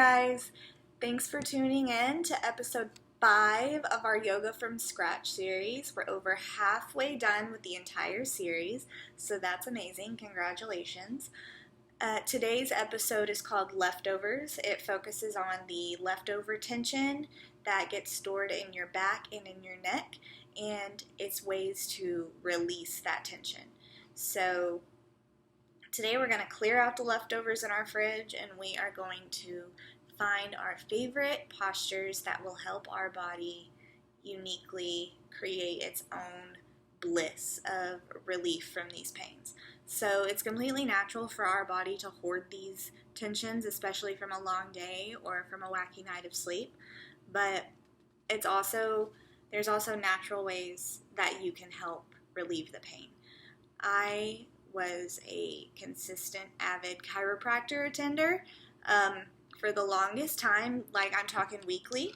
guys, thanks for tuning in to episode 5 of our Yoga from Scratch series. We're over halfway done with the entire series, so that's amazing. Congratulations. Today's episode is called Leftovers. It focuses on the leftover tension that gets stored in your back and in your neck, and its ways to release that tension. So today we're going to clear out the leftovers in our fridge, and we are going to find our favorite postures that will help our body uniquely create its own bliss of relief from these pains. So it's completely natural for our body to hoard these tensions, especially from a long day or from a wacky night of sleep. But there's also natural ways that you can help relieve the pain. I was a consistent, avid chiropractor attender for the longest time, like I'm talking weekly.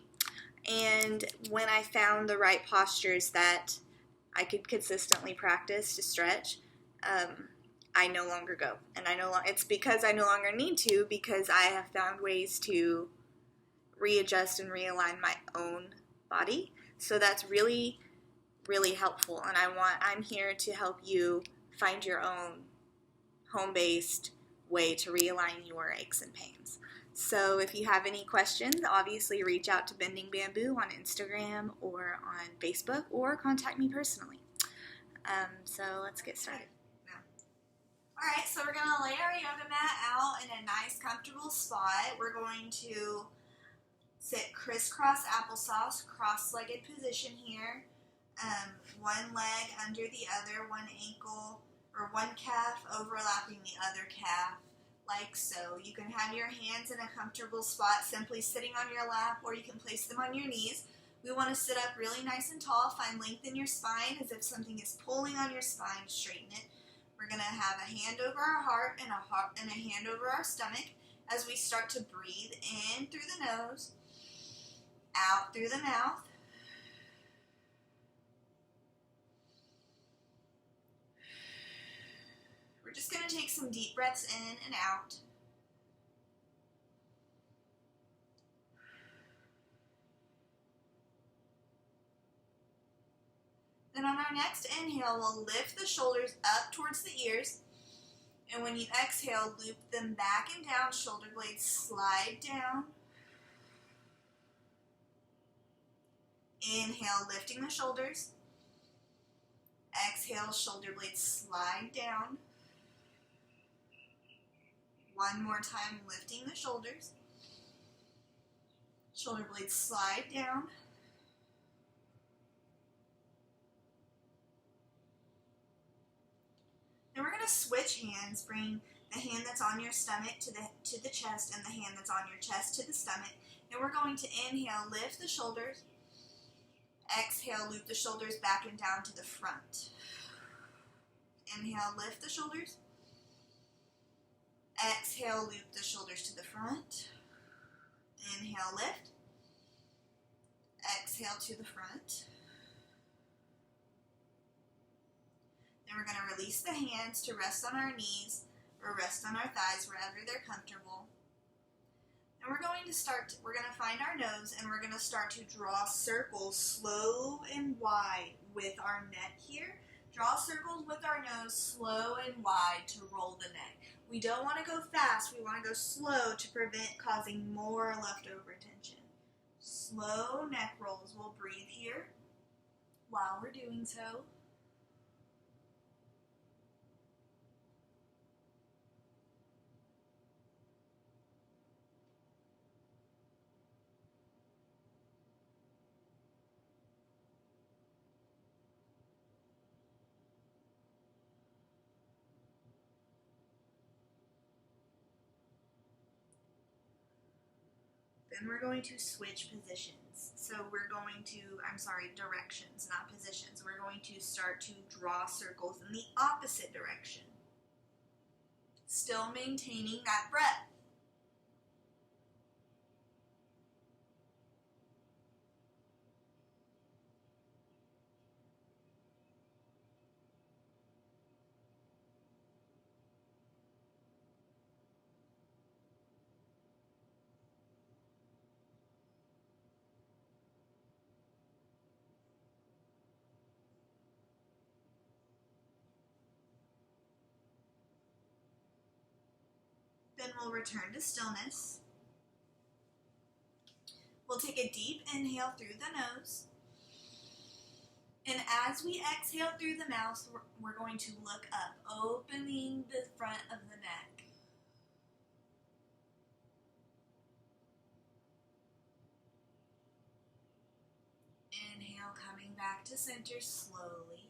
And when I found the right postures that I could consistently practice to stretch, I no longer go. And it's because I no longer need to, because I have found ways to readjust and realign my own body. So that's really, really helpful. And I'm here to help you find your own home-based way to realign your aches and pains. So if you have any questions, obviously reach out to Bending Bamboo on Instagram or on Facebook, or contact me personally. So let's get started. Alright, so we're going to lay our yoga mat out in a nice, comfortable spot. We're going to sit crisscross applesauce, cross-legged position here. One leg under the other, one ankle or one calf overlapping the other calf, like so. You can have your hands in a comfortable spot simply sitting on your lap, or you can place them on your knees. We want to sit up really nice and tall. Find length in your spine as if something is pulling on your spine. Straighten it. We're going to have a hand over our heart and a hand over our stomach as we start to breathe in through the nose, out through the mouth. We're just going to take some deep breaths in and out. Then on our next inhale, we'll lift the shoulders up towards the ears. And when you exhale, loop them back and down. Shoulder blades slide down. Inhale, lifting the shoulders. Exhale, shoulder blades slide down. One more time, lifting the shoulders. Shoulder blades slide down. Then we're going to switch hands. Bring the hand that's on your stomach to the chest, and the hand that's on your chest to the stomach. And we're going to inhale, lift the shoulders. Exhale, loop the shoulders back and down to the front. Inhale, lift the shoulders. Exhale, loop the shoulders to the front. Inhale, lift. Exhale to the front. Then we're going to release the hands to rest on our knees or rest on our thighs, wherever they're comfortable. And we're going to find our nose, and we're going to start to draw circles slow and wide with our neck here. Draw circles with our nose, slow and wide, to roll the neck. We don't want to go fast. We want to go slow to prevent causing more leftover tension. Slow neck rolls. We'll breathe here while we're doing so. Then we're going to switch positions. So directions, not positions. We're going to start to draw circles in the opposite direction. Still maintaining that breath. Then we'll return to stillness. We'll take a deep inhale through the nose. And as we exhale through the mouth, we're going to look up, opening the front of the neck. Inhale, coming back to center slowly.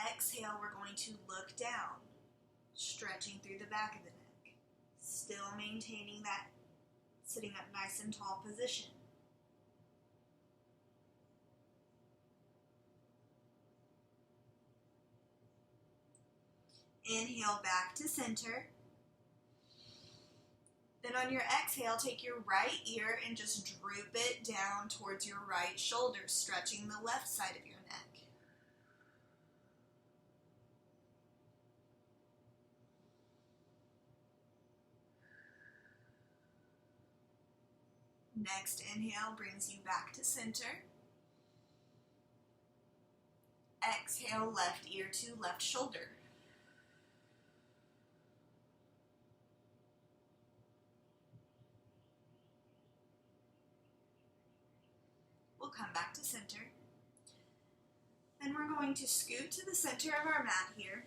Exhale, we're going to look down, stretching through the back of the neck. Still maintaining that sitting up nice and tall position. Inhale back to center. Then on your exhale, take your right ear and just droop it down towards your right shoulder, stretching the left side of your neck. Next inhale brings you back to center. Exhale, left ear to left shoulder. We'll come back to center. Then we're going to scoot to the center of our mat here.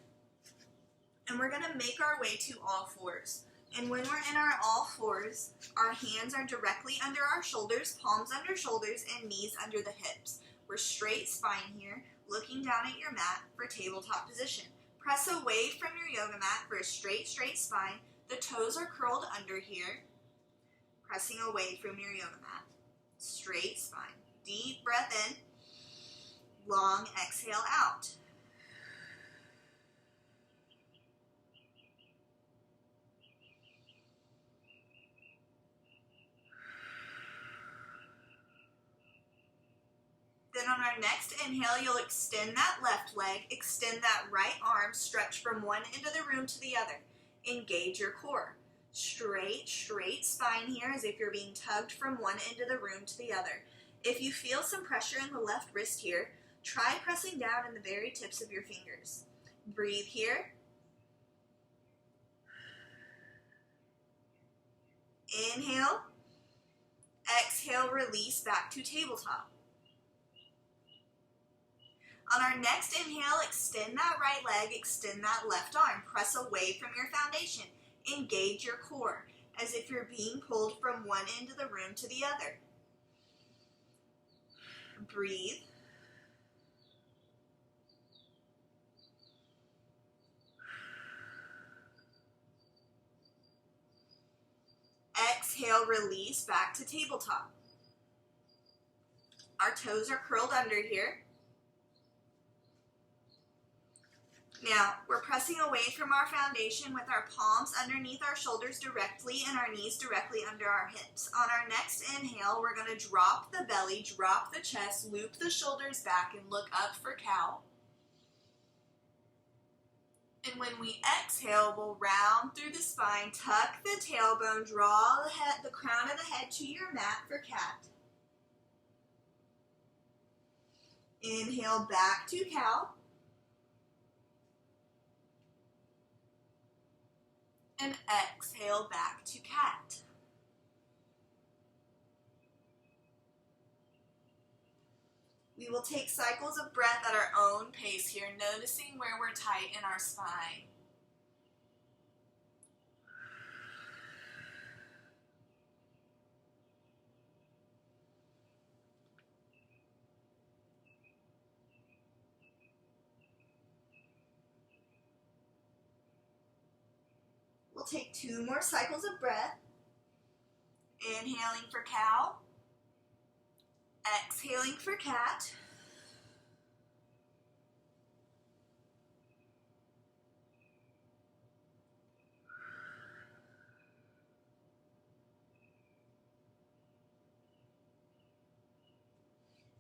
And we're going to make our way to all fours. And when we're in our all fours, our hands are directly under our shoulders, palms under shoulders, and knees under the hips. We're straight spine here, looking down at your mat for tabletop position. Press away from your yoga mat for a straight spine. The toes are curled under here, pressing away from your yoga mat. Straight spine. Deep breath in, long exhale out. Then on our next inhale, you'll extend that left leg, extend that right arm, stretch from one end of the room to the other. Engage your core. Straight spine here as if you're being tugged from one end of the room to the other. If you feel some pressure in the left wrist here, try pressing down in the very tips of your fingers. Breathe here. Inhale. Exhale, release back to tabletop. On our next inhale, extend that right leg, extend that left arm. Press away from your foundation. Engage your core as if you're being pulled from one end of the room to the other. Breathe. Exhale, release back to tabletop. Our toes are curled under here. Now, we're pressing away from our foundation with our palms underneath our shoulders directly and our knees directly under our hips. On our next inhale, we're going to drop the belly, drop the chest, loop the shoulders back, and look up for cow. And when we exhale, we'll round through the spine, tuck the tailbone, draw the crown of the head to your mat for cat. Inhale back to cow. And exhale back to cat. We will take cycles of breath at our own pace here, noticing where we're tight in our spine. We'll take 2 more cycles of breath. Inhaling for cow. Exhaling for cat.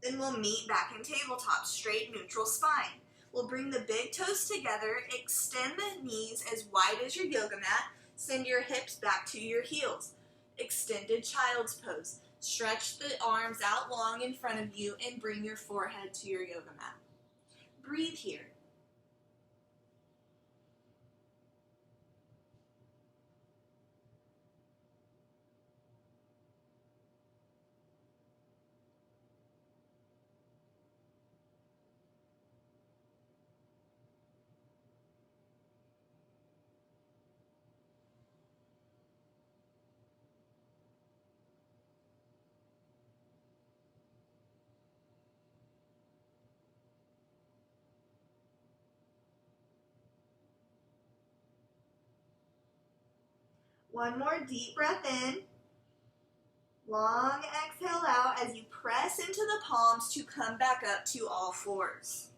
Then we'll meet back in tabletop, straight neutral spine. We'll bring the big toes together, extend the knees as wide as your yoga mat, send your hips back to your heels. Extended child's pose. Stretch the arms out long in front of you and bring your forehead to your yoga mat. Breathe here. One more deep breath in. Long exhale out as you press into the palms to come back up to all fours.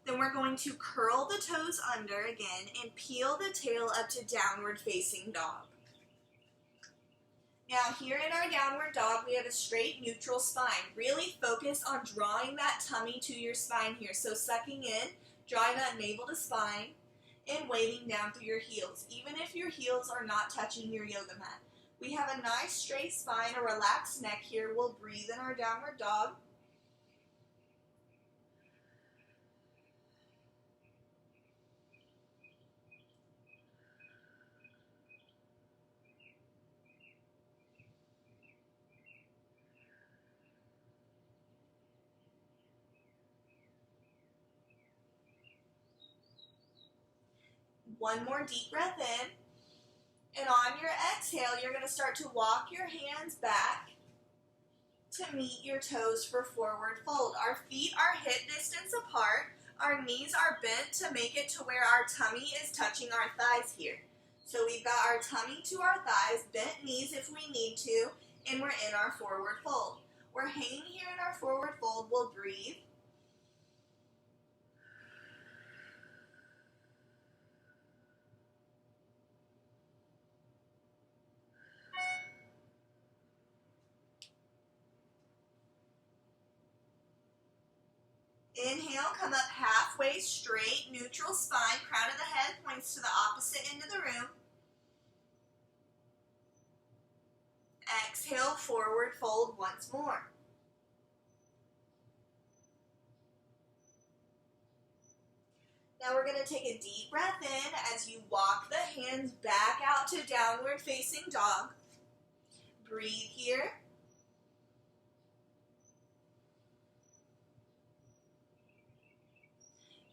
Then we're going to curl the toes under again and peel the tail up to downward facing dog. Now here in our downward dog, we have a straight neutral spine. Really focus on drawing that tummy to your spine here. So sucking in, drawing that navel to spine, and weighting down through your heels, even if your heels are not touching your yoga mat. We have a nice straight spine, a relaxed neck here. We'll breathe in our downward dog. One more deep breath in. And on your exhale, you're going to start to walk your hands back to meet your toes for forward fold. Our feet are hip distance apart. Our knees are bent to make it to where our tummy is touching our thighs here. So we've got our tummy to our thighs, bent knees if we need to, and we're in our forward fold. We're hanging here in our forward fold. We'll breathe. Inhale, come up halfway straight, neutral spine, crown of the head points to the opposite end of the room. Exhale, forward fold once more. Now we're going to take a deep breath in as you walk the hands back out to downward facing dog. Breathe here.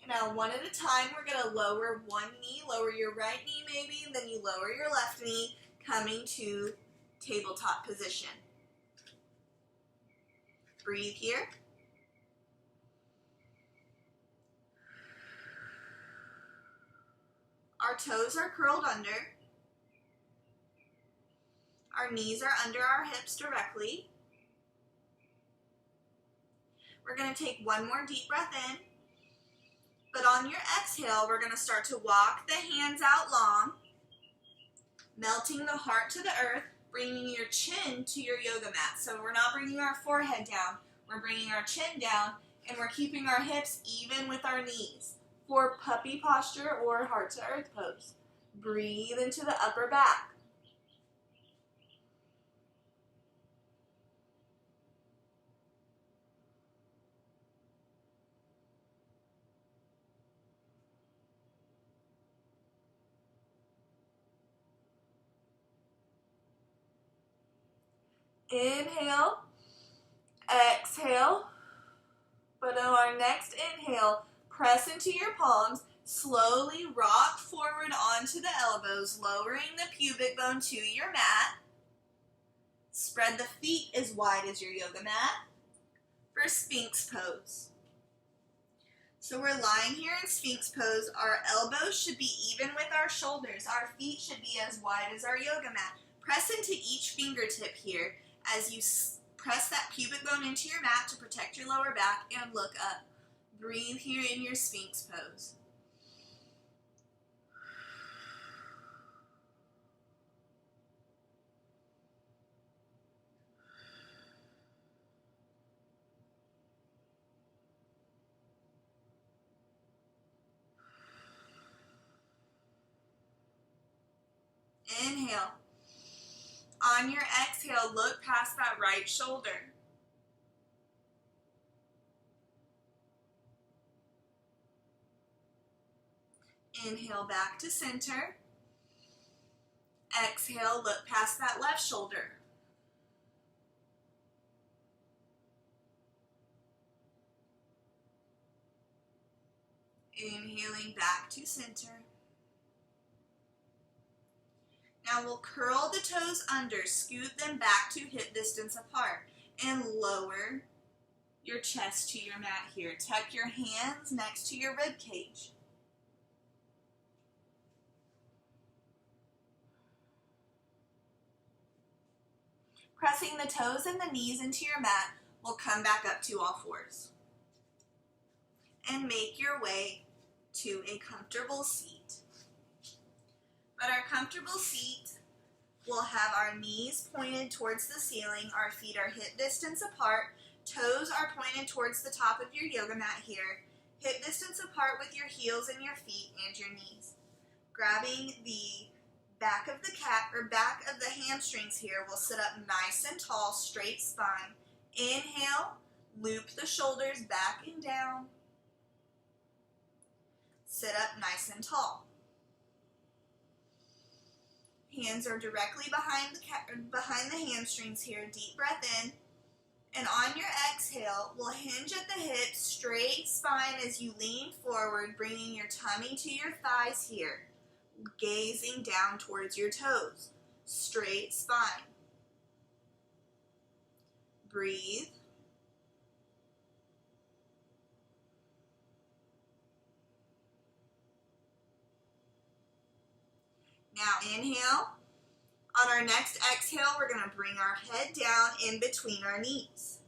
Now, one at a time, we're going to lower one knee, lower your right knee maybe, and then you lower your left knee, coming to tabletop position. Breathe here. Our toes are curled under. Our knees are under our hips directly. We're going to take one more deep breath in. But on your exhale, we're going to start to walk the hands out long, melting the heart to the earth, bringing your chin to your yoga mat. So we're not bringing our forehead down, we're bringing our chin down, and we're keeping our hips even with our knees for puppy posture or heart to earth pose. Breathe into the upper back. Inhale, exhale, but on our next inhale, press into your palms, slowly rock forward onto the elbows, lowering the pubic bone to your mat. Spread the feet as wide as your yoga mat for Sphinx pose. So we're lying here in Sphinx pose. Our elbows should be even with our shoulders. Our feet should be as wide as our yoga mat. Press into each fingertip here as you press that pubic bone into your mat to protect your lower back and look up. Breathe here in your Sphinx pose. Inhale. On your exhale, look past that right shoulder. Inhale back to center. Exhale, look past that left shoulder. Inhaling back to center. Now we'll curl the toes under, scoot them back to hip distance apart, and lower your chest to your mat here. Tuck your hands next to your rib cage. Pressing the toes and the knees into your mat, we'll come back up to all fours. And make your way to a comfortable seat. But our comfortable seat will have our knees pointed towards the ceiling, our feet are hip distance apart, toes are pointed towards the top of your yoga mat here, hip distance apart with your heels and your feet and your knees. Grabbing the back of the cat or back of the hamstrings here, we'll sit up nice and tall, straight spine. Inhale, loop the shoulders back and down. Sit up nice and tall. Hands are directly behind the hamstrings here. Deep breath in. And on your exhale, we'll hinge at the hips, straight spine as you lean forward, bringing your tummy to your thighs here. Gazing down towards your toes. Straight spine. Breathe. Now inhale. On our next exhale, we're going to bring our head down in between our knees.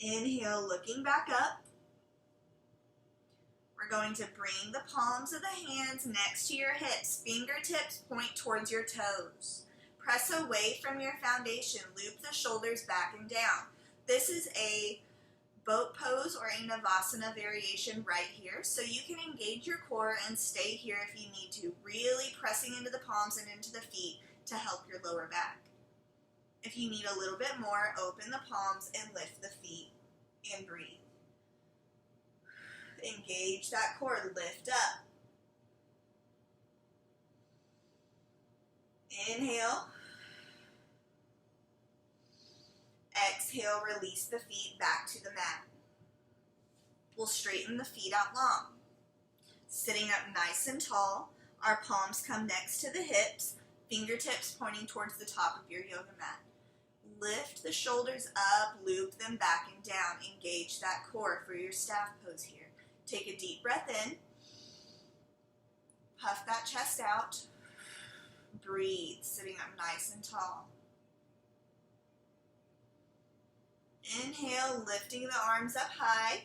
Inhale, looking back up. We're going to bring the palms of the hands next to your hips. Fingertips point towards your toes. Press away from your foundation. Loop the shoulders back and down. This is a boat pose or a Navasana variation right here. So you can engage your core and stay here if you need to. Really pressing into the palms and into the feet to help your lower back. If you need a little bit more, open the palms and lift the feet and breathe. Engage that core, lift up. Inhale. Exhale, release the feet back to the mat. We'll straighten the feet out long. Sitting up nice and tall, our palms come next to the hips, fingertips pointing towards the top of your yoga mat. Lift the shoulders up, loop them back and down. Engage that core for your staff pose here. Take a deep breath in. Puff that chest out. Breathe, sitting up nice and tall. Inhale, lifting the arms up high.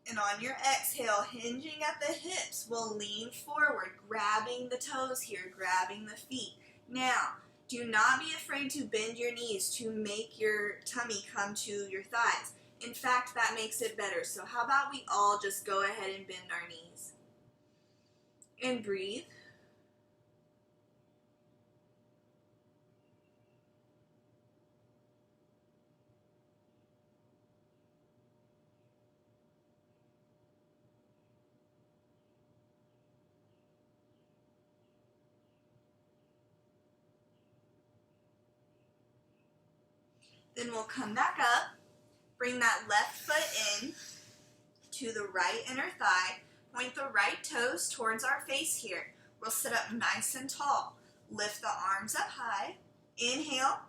And on your exhale, hinging at the hips, we'll lean forward, grabbing the toes here, grabbing the feet. Now, do not be afraid to bend your knees to make your tummy come to your thighs. In fact, that makes it better. So how about we all just go ahead and bend our knees. And breathe. Then we'll come back up. Bring that left foot in to the right inner thigh. Point the right toes towards our face here. We'll sit up nice and tall. Lift the arms up high. Inhale.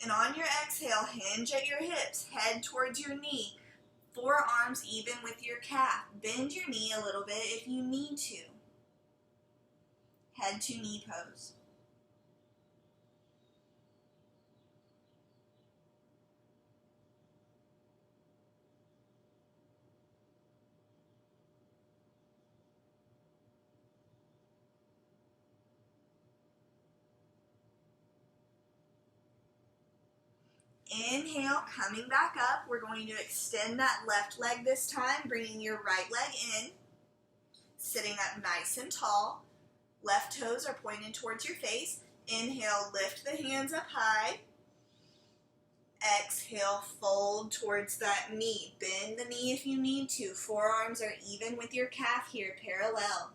And on your exhale, hinge at your hips. Head towards your knee. Forearms even with your calf. Bend your knee a little bit if you need to. Head to knee pose. Inhale, coming back up. We're going to extend that left leg this time, bringing your right leg in. Sitting up nice and tall. Left toes are pointed towards your face. Inhale, lift the hands up high. Exhale, fold towards that knee. Bend the knee if you need to. Forearms are even with your calf here, parallel.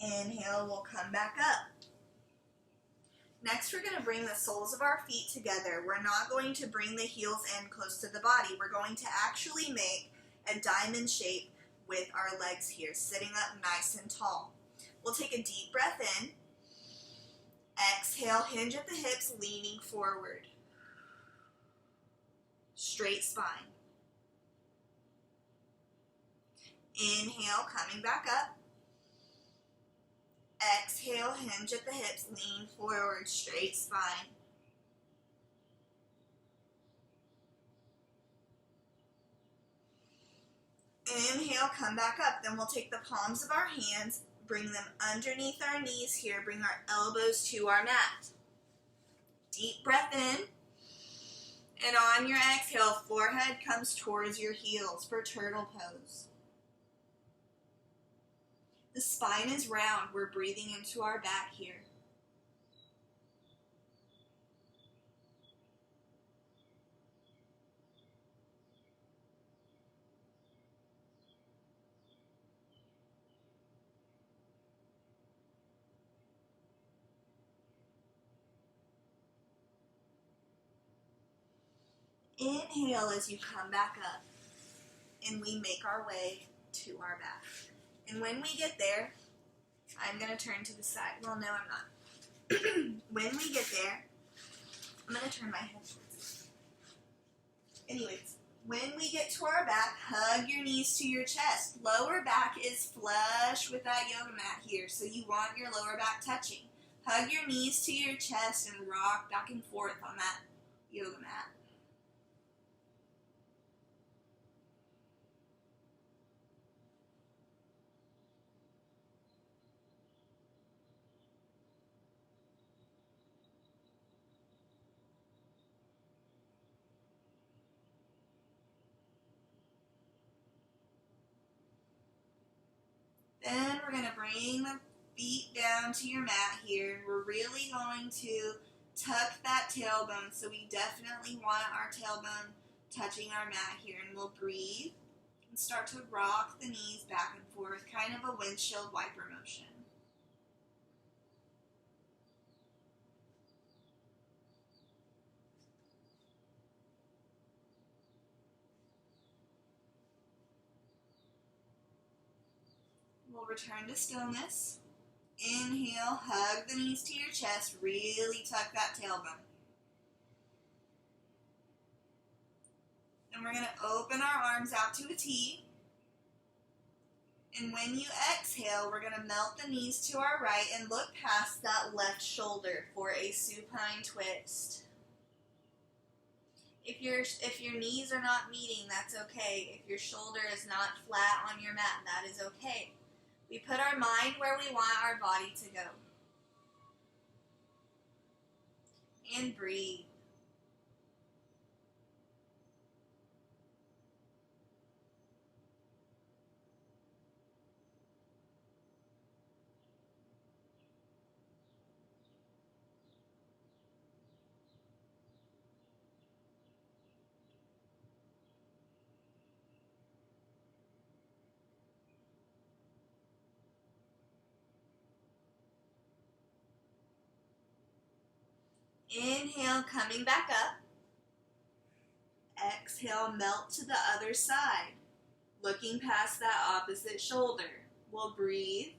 Inhale, we'll come back up. Next, we're going to bring the soles of our feet together. We're not going to bring the heels in close to the body. We're going to actually make a diamond shape with our legs here, sitting up nice and tall. We'll take a deep breath in. Exhale, hinge at the hips, leaning forward. Straight spine. Inhale, coming back up. Exhale, hinge at the hips, lean forward, straight spine. Inhale, come back up. Then we'll take the palms of our hands, bring them underneath our knees here, bring our elbows to our mat. Deep breath in. And on your exhale, forehead comes towards your heels for turtle pose. The spine is round. We're breathing into our back here. Inhale as you come back up, and we make our way to our back. And when we get there, I'm going to turn to the side. Well, no, I'm not. When we get there, I'm going to turn my head towards you. Anyways, when we get to our back, hug your knees to your chest. Lower back is flush with that yoga mat here, so you want your lower back touching. Hug your knees to your chest and rock back and forth on that yoga mat. Then we're going to bring the feet down to your mat here. We're really going to tuck that tailbone, so we definitely want our tailbone touching our mat here. And we'll breathe and start to rock the knees back and forth, kind of a windshield wiper motion. We'll return to stillness. Inhale, hug the knees to your chest, really tuck that tailbone. And we're going to open our arms out to a T. And when you exhale, we're going to melt the knees to our right and look past that left shoulder for a supine twist. If your knees are not meeting, that's okay. If your shoulder is not flat on your mat, that is okay. We put our mind where we want our body to go. And breathe. Inhale, coming back up. Exhale, melt to the other side, looking past that opposite shoulder. We'll breathe.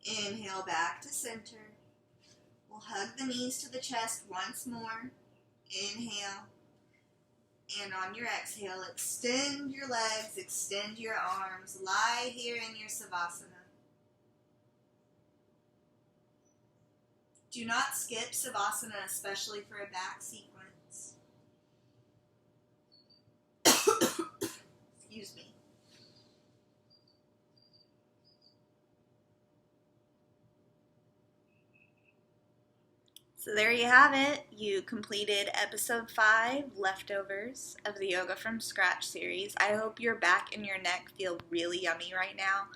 Inhale back to center. We'll hug the knees to the chest once more. Inhale. And on your exhale, extend your legs, extend your arms. Lie here in your Savasana. Do not skip Savasana, especially for a back sequence. So there you have it. You completed episode 5, Leftovers, of the Yoga from Scratch series. I hope your back and your neck feel really yummy right now.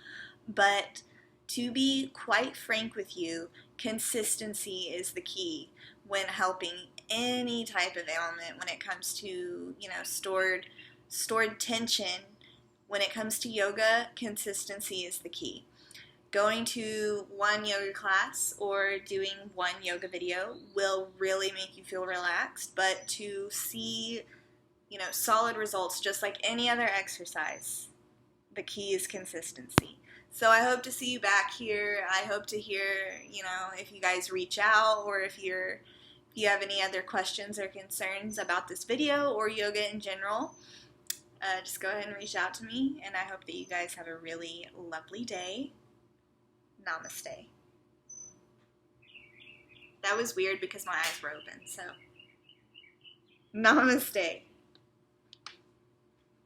But to be quite frank with you, consistency is the key when helping any type of ailment when it comes to, stored tension. When it comes to yoga, consistency is the key. Going to one yoga class or doing one yoga video will really make you feel relaxed, but to see, solid results just like any other exercise, the key is consistency. So I hope to see you back here. I hope to hear, if you guys reach out or if you have any other questions or concerns about this video or yoga in general. Just go ahead and reach out to me, and I hope that you guys have a really lovely day. Namaste. That was weird because my eyes were open, so namaste.